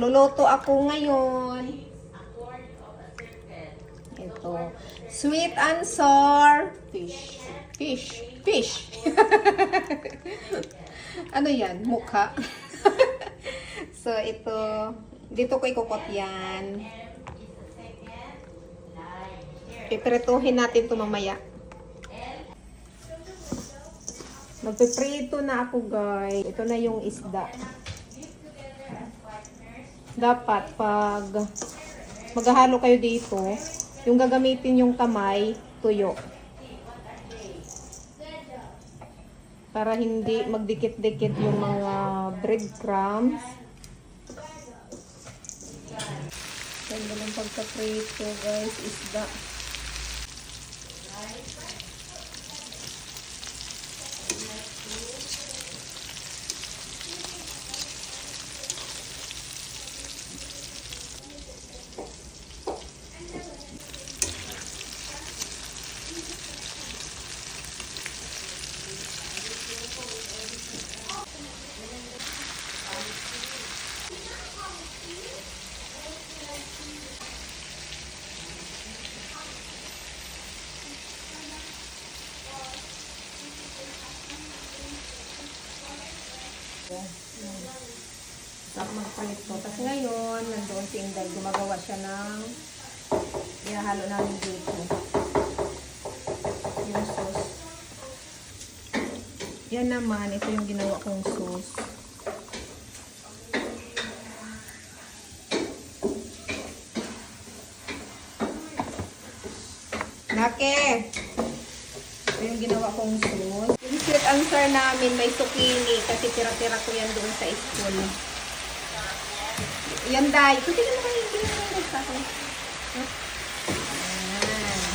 Magluluto ako ngayon. Ito. Sweet and sour fish. Fish. Ano yan? Mukha. So, ito. Dito ko ikukot yan. Piprituhin natin ito mamaya. Magpiprito na ako, guys. Ito na yung isda. Dapat pag maghahalo kayo dito, yung gagamitin yung kamay, tuyo. Para hindi magdikit-dikit yung mga breadcrumbs. Ganda ng pagka-prito, guys, isda. Sarap magpalit to. Tapos ngayon, nandoon si Inday, gumagawa siya ng ihahalo namin dito. Yung sauce. Yan naman, ito yung ginawa kong sauce. Nake! Ito yung ginawa kong sauce. Yung sweet and sour namin, may zucchini kasi tira-tira ko yan doon sa school. Yan, Day. Ito tingnan mo kayo yung ginawa sa